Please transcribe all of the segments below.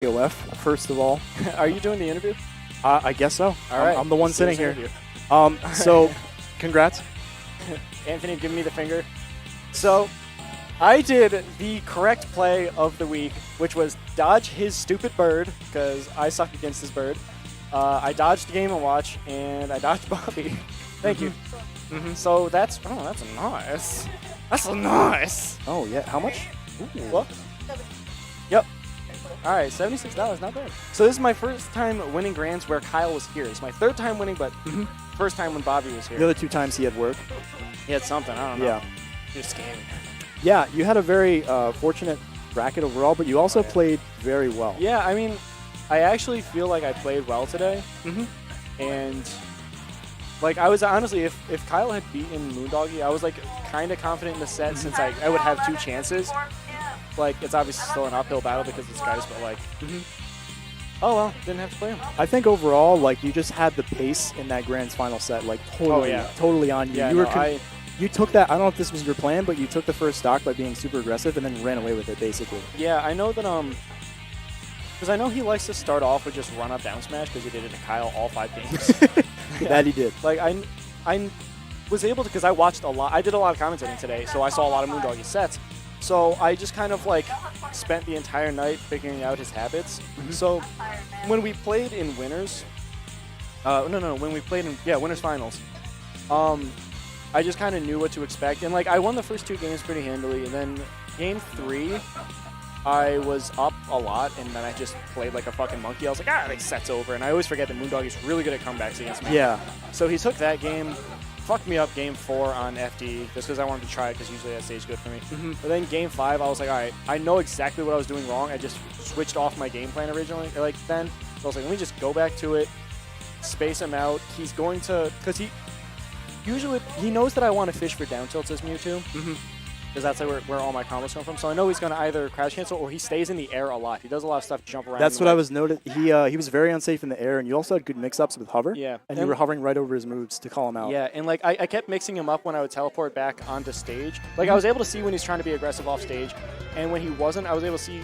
KoF, first of all. Are you doing the interview? I guess so. All right. I'm the one sitting here. Interview. So, congrats. Anthony giving me the finger. So, I did the correct play of the week, which was dodge his stupid bird, because I suck against his bird. I dodged Game & Watch, and I dodged Bobby. Thank you. So that's nice. That's nice. Oh, yeah. How much? Ooh. What? Yep. All right, $76, not bad. So this is my first time winning Grands where Kyle was here. It's my third time winning, but first time when Bobby was here. The other 2 times he had work. He had something, I don't know. Yeah. You're scared. Yeah, you had a very fortunate bracket overall, but you also played very well. Yeah, I mean, I actually feel like I played well today. And, like, I was honestly, if Kyle had beaten Moondoggy, I was, like, kind of confident in the set since I would have 2 chances. Like, it's obviously still an uphill battle because it's guys, but, like, oh, well, didn't have to play him. I think overall, like, you just had the pace in that Grand's final set, like, totally on you. Yeah, you took that, I don't know if this was your plan, but you took the first stock by being super aggressive and then ran away with it, basically. Yeah, I know that, because I know he likes to start off with just run up down smash because he did it to Kyle all 5 games. That he did. Like, I was able to, because I watched a lot, I did a lot of commentating today, so I saw a lot of Moondoggy sets. So I just kind of, like, spent the entire night figuring out his habits. So when we played in Winners, when we played in, Winners Finals, I just kind of knew what to expect. And, like, I won the first 2 games pretty handily, and then game 3, I was up a lot, and then I just played like a fucking monkey. I was like, the set's over. And I always forget that Moondoggy's really good at comebacks against me. Yeah. So he took that game, fucked me up game 4 on FD, just because I wanted to try it, because usually that stays good for me. But then game 5, I was like, all right, I know exactly what I was doing wrong. I just switched off my game plan originally, or like then. So I was like, let me just go back to it, space him out. He's going to, because he knows that I want to fish for down tilts as Mewtwo. Because that's like where all my combos come from. So I know he's going to either crouch cancel or he stays in the air a lot. He does a lot of stuff to jump around. That's what I was noted. He was very unsafe in the air, and you also had good mix-ups with hover. Yeah. And you were hovering right over his moves to call him out. Yeah, and like I kept mixing him up when I would teleport back onto stage. Like I was able to see when he's trying to be aggressive off stage, and when he wasn't, I was able to see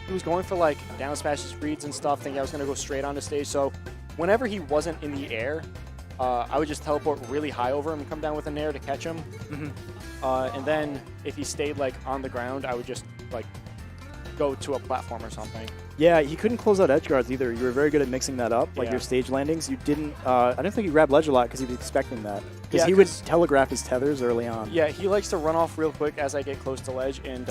he was going for like down smashes, reads and stuff, thinking I was going to go straight onto stage. So whenever he wasn't in the air, I would just teleport really high over him and come down with a nair to catch him. And then if he stayed like on the ground, I would just like go to a platform or something. Yeah, he couldn't close out edge guards either. You were very good at mixing that up, like your stage landings. You didn't. I don't think he grabbed ledge a lot because he was expecting that. Because he would telegraph his tethers early on. Yeah, he likes to run off real quick as I get close to ledge and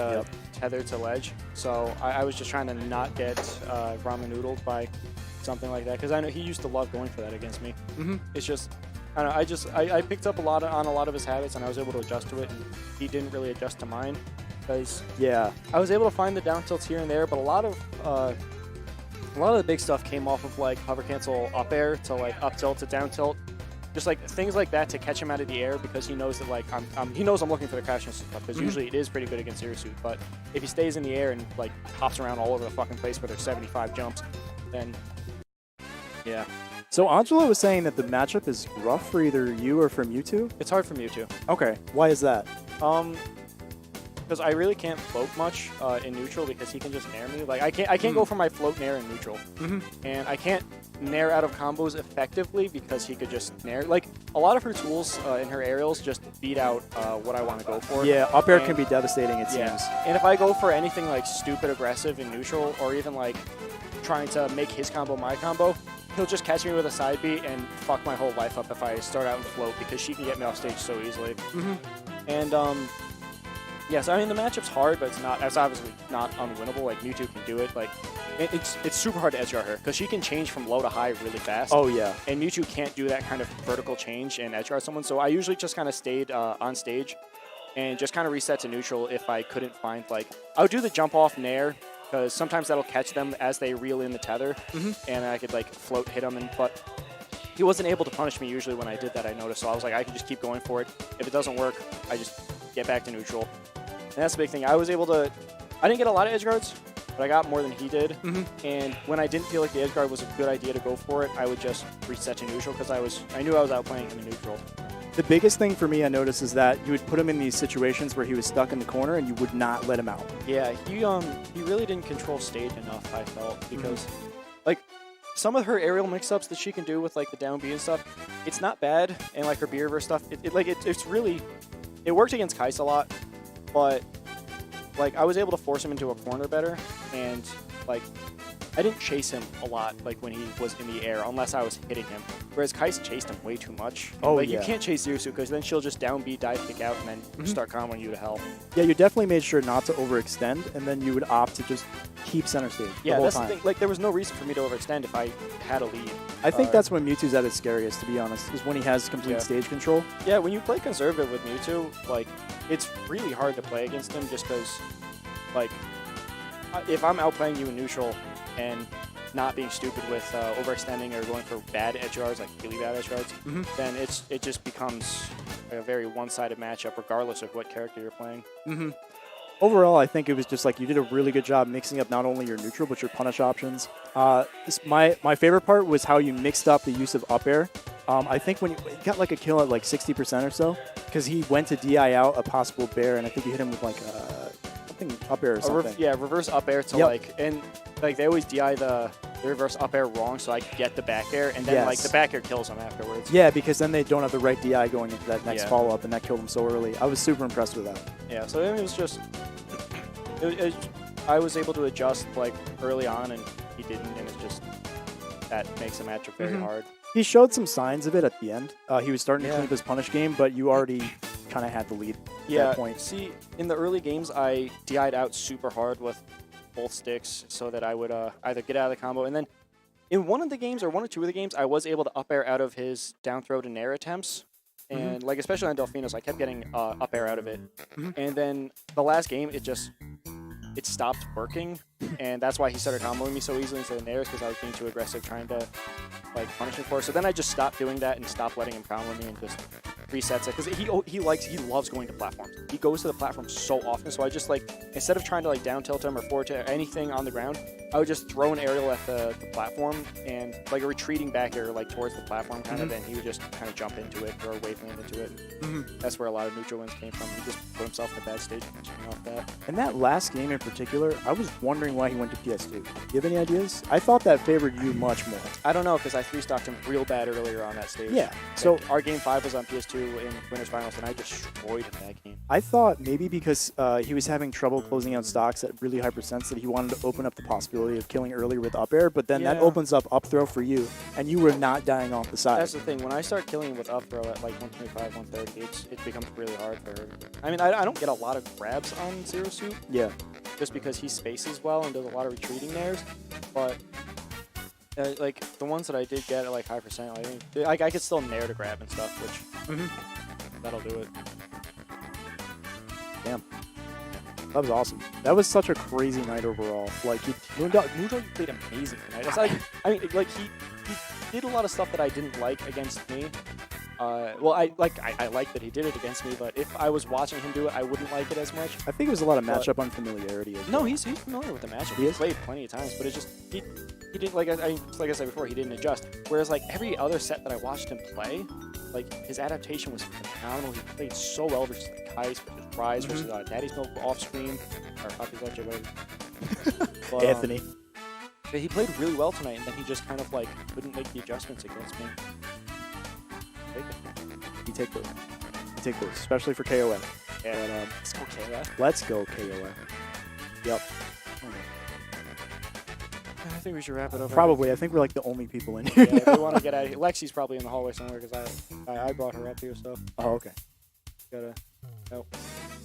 tether to ledge. So I was just trying to not get ramen noodled by something like that, because I know he used to love going for that against me. It's just, I don't know, I picked up on a lot of his habits, and I was able to adjust to it, and he didn't really adjust to mine. Because I was able to find the down tilts here and there, but a lot of the big stuff came off of like hover cancel up air to like up tilt to down tilt, just like things like that to catch him out of the air, because he knows that like he knows I'm looking for the crash and stuff, because usually it is pretty good against Zero Suit. But if he stays in the air and like hops around all over the fucking place where there's 75 jumps, then So Angela was saying that the matchup is rough for either you or for Mewtwo? It's hard for Mewtwo. Okay. Why is that? Because I really can't float much in neutral, because he can just nair me. Like I can't go for my float nair in neutral, and I can't nair out of combos effectively because he could just nair. Like a lot of her tools in her aerials just beat out what I want to go for. Yeah, up air can be devastating, it seems. And if I go for anything like stupid aggressive in neutral, or even like trying to make his combo my combo, he'll just catch me with a side beat and fuck my whole life up if I start out and float, because she can get me off stage so easily. And so I mean the matchup's hard, but it's obviously not unwinnable. Like Mewtwo can do it. Like it's super hard to edge guard her, because she can change from low to high really fast. Oh yeah. And Mewtwo can't do that kind of vertical change and edge guard someone. So I usually just kind of stayed on stage and just kind of reset to neutral if I couldn't find, like, I would do the jump off nair, because sometimes that'll catch them as they reel in the tether, and I could like float hit them. But he wasn't able to punish me usually when I did that, I noticed. So I was like, I can just keep going for it. If it doesn't work, I just get back to neutral. And that's the big thing. I didn't get a lot of edge guards, but I got more than he did. And when I didn't feel like the edge guard was a good idea to go for it, I would just reset to neutral, because I knew I was outplaying him in neutral. The biggest thing for me I noticed is that you would put him in these situations where he was stuck in the corner and you would not let him out. Yeah, he really didn't control stage enough, I felt, because like some of her aerial mix-ups that she can do with like the down B and stuff, it's not bad, and like her B reverse stuff, it's really, it worked against Kais a lot, but like I was able to force him into a corner better, and like I didn't chase him a lot, like when he was in the air, unless I was hitting him. Whereas Kais chased him way too much. Oh, like yeah. You can't chase Zirsu because then she'll just down B, dive kick out, and then start comboing you to hell. Yeah, you definitely made sure not to overextend, and then you would opt to just keep center stage. Yeah, that's time. the thing. Like there was no reason for me to overextend if I had a lead. I think that's when Mewtwo's at his scariest, to be honest, is when he has complete stage control. Yeah, when you play conservative with Mewtwo, like it's really hard to play against him just because, like, if I'm outplaying you in neutral and not being stupid with overextending or going for bad edge guards, like really bad edge guards, then it just becomes a very one-sided matchup regardless of what character you're playing. Overall, I think it was just like you did a really good job mixing up not only your neutral but your punish options. My favorite part was how you mixed up the use of up air. I think when you got like a kill at like 60% or so, because he went to DI out a possible bear, and I think you hit him with like something up air or something. Reverse up air to like, and like they always DI the reverse up air wrong, so I get the back air, and then like the back air kills them afterwards. Yeah, because then they don't have the right DI going into that next follow up, and that killed them so early. I was super impressed with that. Yeah, so it was just, I was able to adjust like early on, and he didn't, and it's just that makes the matchup very hard. He showed some signs of it at the end. He was starting to clean up his punish game, but you already kind of had the lead at that point. See, in the early games, I DI'd out super hard with both sticks so that I would either get out of the combo, and then in one of the games, or one or two of the games, I was able to up air out of his down throw to nair attempts, and like especially on Delfino, so I kept getting up air out of it. And then the last game, it stopped working, and that's why he started comboing me so easily instead of nairs, because I was being too aggressive trying to like punish him for it. So then I just stopped doing that and stopped letting him combo me and just resets it, because he loves going to platforms. He goes to the platform so often, so I just like, instead of trying to like down tilt him or forward to anything on the ground, I would just throw an aerial at the platform and like a retreating back air like towards the platform kind of, and he would just kind of jump into it or wave land into it. That's where a lot of neutral wins came from. He just put himself in a bad stage off that. And that last game in particular, I was wondering why he went to PS2. Do you have any ideas? I thought that favored you much more. I don't know, because I 3-stocked him real bad earlier on that stage. Yeah. Like, so our game 5 was on PS2 in Winners Finals, and I destroyed him that game. I thought maybe because he was having trouble closing out stocks at really high percents that he wanted to open up the possibility of killing earlier with up air, but then that opens up throw for you, and you were not dying off the side. That's the thing. When I start killing him with up throw at like 125, 130, it becomes really hard for her. I mean, I don't get a lot of grabs on Zero Suit. Yeah. Just because he spaces well and does a lot of retreating theirs, but like the ones that I did get at like high percent, I could still nair to grab and stuff, which that'll do it. Damn. That was awesome. That was such a crazy night overall. Like, Moondog played amazing tonight. It's like, I mean, like he did a lot of stuff that I didn't like against me. Well, I like that he did it against me, but if I was watching him do it, I wouldn't like it as much. I think it was a lot of matchup unfamiliarity. No, he's familiar with the matchup. He's played plenty of times, but it's just he didn't like I said before, he didn't adjust. Whereas like every other set that I watched him play, like his adaptation was phenomenal. He played so well versus like Kais, versus Rise, versus Daddy's Milk off screen, or Poppy's Ledger, whatever. But, Anthony. But he played really well tonight, and then he just kind of like couldn't make the adjustments against me. You take those. You take those, especially for KOF. Yeah. Let's go KOF. Let's go KOF. Yep. I think we should wrap it up. Probably. I think we're like the only people in here. Yeah, if we want to get out of here. Lexi's probably in the hallway somewhere because I brought her up here, so. Oh, okay. Gotta. Oh.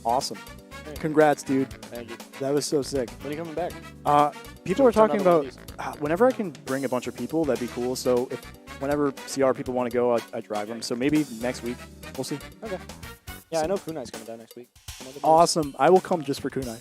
Awesome. Hey. Congrats, dude. Thank you. That was so sick. When are you coming back? People are talking about whenever I can bring a bunch of people, that'd be cool. So whenever CR people want to go, I drive them. So maybe next week. We'll see. Okay. Yeah, I know Kunai's coming down next week. Awesome. I will come just for Kunai.